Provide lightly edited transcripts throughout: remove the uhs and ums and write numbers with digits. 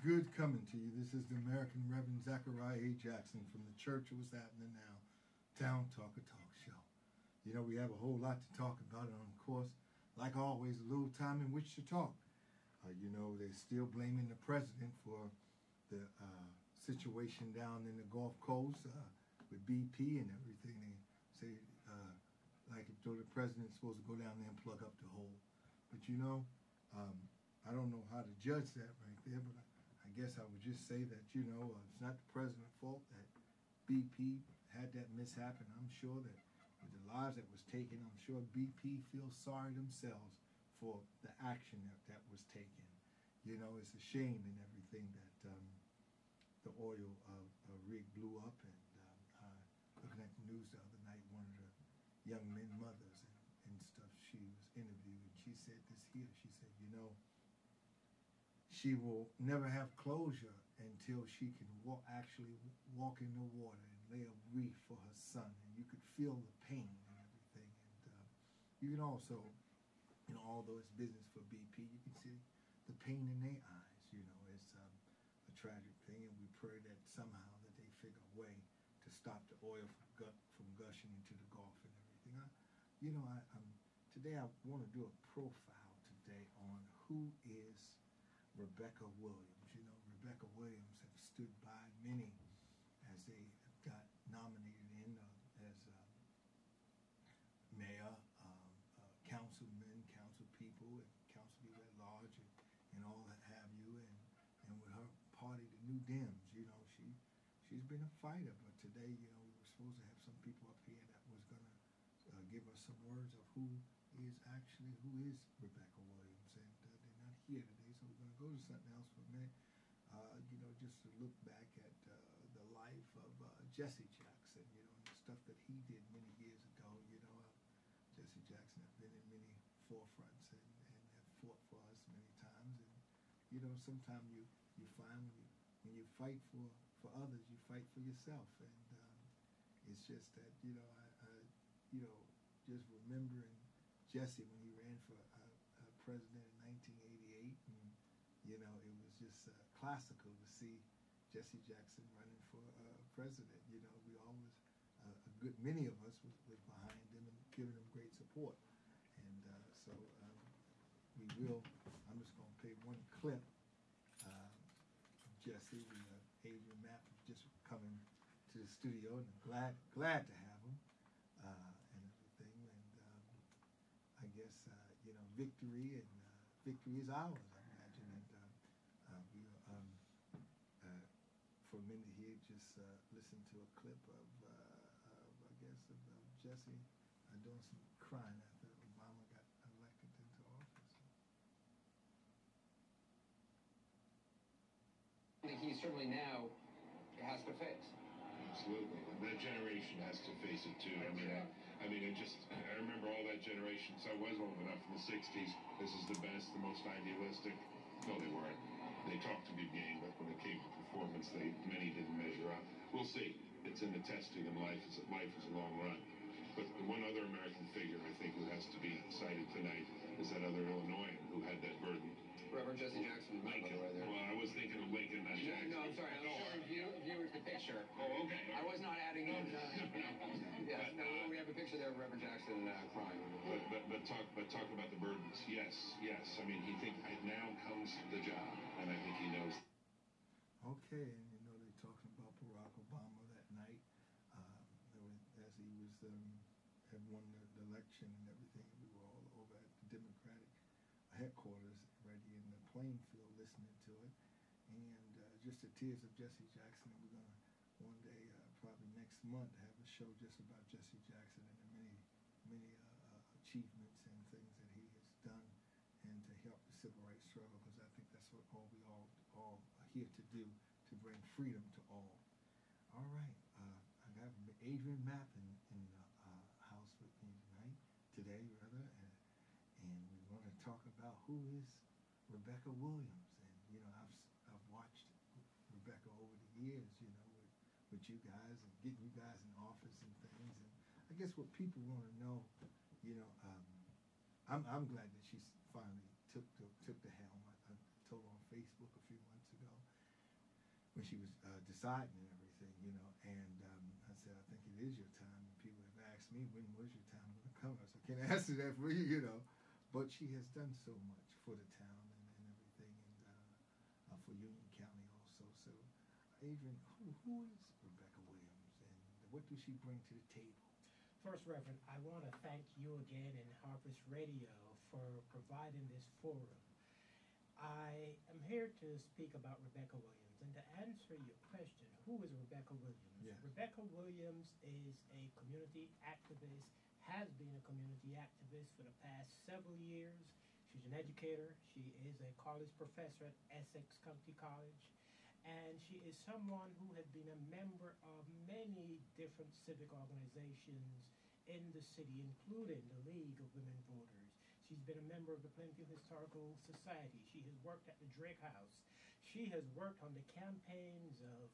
good coming to you. This is the American Reverend Zachariah A. Jackson from the Church of What's Happening Now, Town Talker Talk Show. You know, we have a whole lot to talk about, and of course, like always, a little time in which to talk. You know, they're still blaming the president for the situation down in the Gulf Coast with BP and everything. They say, like if the president's supposed to go down there and plug up the hole. But you know, I don't know how to judge that right there, but I guess I would just say that, you know, it's not the president's fault that BP had that mishap, and I'm sure that with the lives that was taken, I'm sure BP feels sorry themselves for the action that was taken. You know, it's a shame and everything that the oil rig blew up, and looking at the news the other night, one of the young men mothers and stuff, she was interviewed, and she said this here, she said, you know, she will never have closure until she can actually walk in the water and lay a wreath for her son, and you could feel the pain and everything, and you can also, you know, although it's business for BP, you can see the pain in their eyes. You know, it's a tragic thing, and we pray that somehow that they figure a way to stop the oil from gushing into the Gulf and everything. You know, today I want to do a profile today on who is Rebecca Williams. You know, Rebecca Williams have stood by many as they got nominated in as mayor, councilmen, council people, and council people at large, and all that have you. And with her party, the New Dems, you know, she's been a fighter. But today, you know, we were supposed to have some people up here that was going to give us some words of who is Rebecca Williams, and they're not here today, so we're going to go to something else for a minute. You know, just to look back at the life of Jesse Jackson, you know, and the stuff that he did many years ago. You know, Jesse Jackson has been in many forefronts and have fought for us many times. And you know, sometimes you find when you fight for others, you fight for yourself. And it's just that, you know, you know, just remembering Jesse when he ran for president in 1988, and you know, it was just classical to see Jesse Jackson running for president. You know, we always, a good many of us was behind him and giving him great support. And so we will, I'm just going to play one clip of Jesse. Adrian Mapp just coming to the studio, and I'm glad to have him and everything. And I guess, you know, victory is ours, I imagine. And we for a minute here, just listen to a clip of I guess, of Jesse doing some crying after Obama got elected into office. He certainly now has to face. Absolutely. That generation has to face it too. I remember all that generation. So I was old enough in the 60s. This is the best, the most idealistic. No, they weren't. They talked a good game, but when it came to performance, many didn't measure up. We'll see. It's in the testing, and life is a long run. But one other American figure, I think, who has to be cited tonight is that other Illinoisan who had that burden. Reverend Jesse Jackson. Lincoln. Well, I was thinking of Lincoln, not Jackson. No, I'm sorry. I'm showing viewers the picture. Oh, okay. I was not adding in. Yes, no, we have a picture there of Reverend Jackson crying. But talk about the burdens. Yes. I mean, he thinks now comes the job, and I think he knows. Okay, and you know, they're talking about Barack Obama that night, as he was had won the election and everything. We were all over at the Democratic headquarters, ready in the playing field, listening to it, and just the tears of Jesse Jackson. And we're gonna one day, probably next month, have a show just about Jesse Jackson and the many achievements and things that he has done, and to help the civil rights struggle, because I think that's what we all are here to do, to bring freedom to all. All right, I got Adrian Mapp in the house with me today, and we're going to talk about who is Rebecca Williams. And you know, I've watched Rebecca over the years, you know, with you guys and getting you guys in office and things. And I guess what people want to know, you know, I'm glad that she finally took the helm. I told her on Facebook a few months ago, when she was deciding and everything, you know. And I said, I think it is your time. And people have asked me, when was your time going to come? I said, I can't answer that for you, you know. But she has done so much for the town and everything, and for Union County also. So, Adrian, who is Rebecca Williams, and what does she bring to the table? First, Reverend, I want to thank you again and Harvest Radio for providing this forum. I am here to speak about Rebecca Williams, and to answer your question, who is Rebecca Williams? Yes. Rebecca Williams is a community activist, has been a community activist for the past several years. She's an educator. She is a college professor at Essex County College, and she is someone who has been a member of many different civic organizations in the city, including the League of Women Voters. She's been a member of the Plainfield Historical Society. She has worked at the Drake House. She has worked on the campaigns of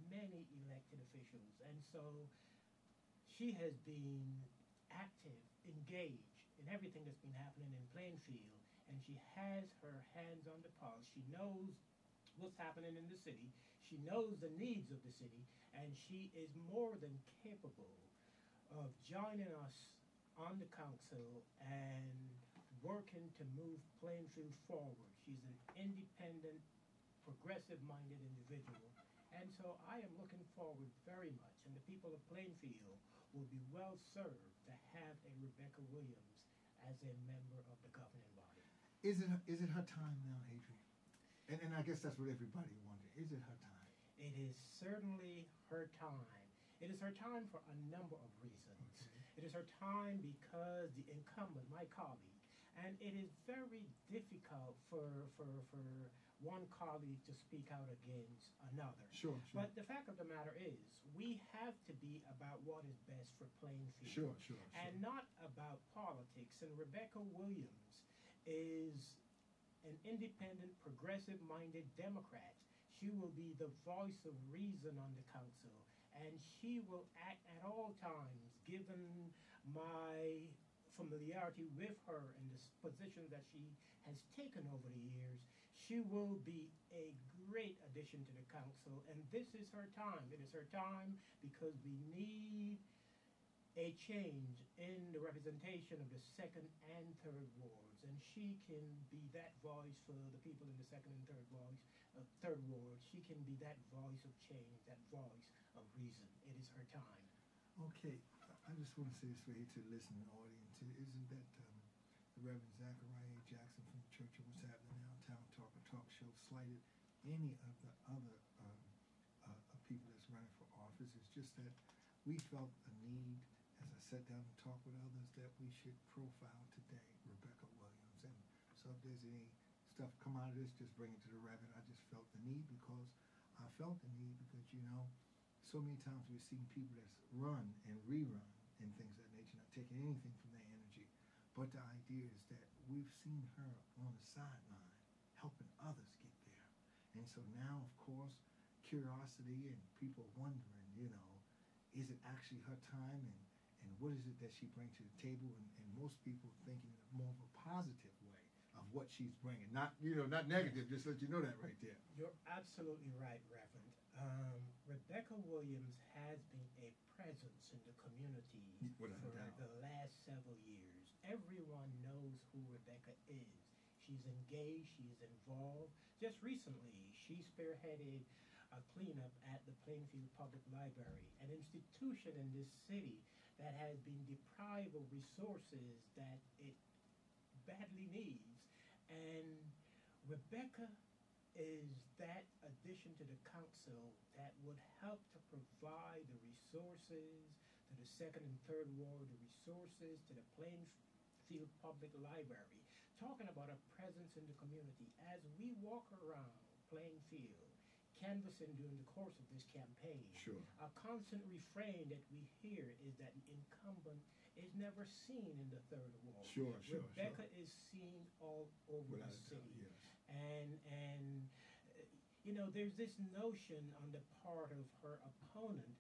many elected officials. And so she has been active, engaged in everything that's been happening in Plainfield. And she has her hands on the pulse. She knows what's happening in the city. She knows the needs of the city. And she is more than capable of joining us on the council and working to move Plainfield forward. She's an independent, progressive-minded individual. And so I am looking forward very much, and the people of Plainfield will be well served to have a Rebecca Williams as a member of the governing body. Is it her time now, Adrian? And I guess that's what everybody wonders. Is it her time? It is certainly her time. It is her time for a number of reasons. Okay. It is her time because the incumbent, my colleague, and it is very difficult for one colleague to speak out against another. Sure. But the fact of the matter is, we have to be about what is best for Plainfield. Sure. And not about politics. And Rebecca Williams is an independent, progressive-minded Democrat. She will be the voice of reason on the council. And she will act at all times, given my familiarity with her and the position that she has taken over the years. She will be a great addition to the council, and this is her time. It is her time because we need a change in the representation of the second and third wards, and she can be that voice for the people in the second and third wards. She can be that voice of change, that voice of reason. It is her time. Okay, I just want to say this for you to the listening audience. Isn't that the Reverend Zachariah Jackson from the Church of What's Happening Now, Town Talk Show, slighted any of the other people that's running for office? It's just that we felt a need, as I sat down and talked with others, that we should profile today Rebecca Williams. And so if there's any stuff come out of this, just bring it to the Reverend. I just felt the need because you know, so many times we've seen people that's run and rerun and things of that nature, not taking anything from their energy. But the idea is that we've seen her on the sideline helping others get there. And so now, of course, curiosity and people wondering, you know, is it actually her time, and what is it that she brings to the table? And most people thinking in more of a positive way of what she's bringing. Not negative, just let you know that right there. You're absolutely right, Reverend. Rebecca Williams has been a presence in the community for the last several years. Everyone knows who Rebecca is. She's engaged, she's involved. Just recently, she spearheaded a cleanup at the Plainfield Public Library, an institution in this city that has been deprived of resources that it badly needs. And Rebecca is that addition to the council that would help to provide the resources to the second and third ward, the resources to the Plainfield Public Library. Talking about a presence in the community, as we walk around Plainfield, canvassing during the course of this campaign, Sure. a constant refrain that we hear is that the incumbent is never seen in the third ward. Sure. Rebecca is seen all over Without the a doubt, city. yes. And you know, there's this notion on the part of her opponent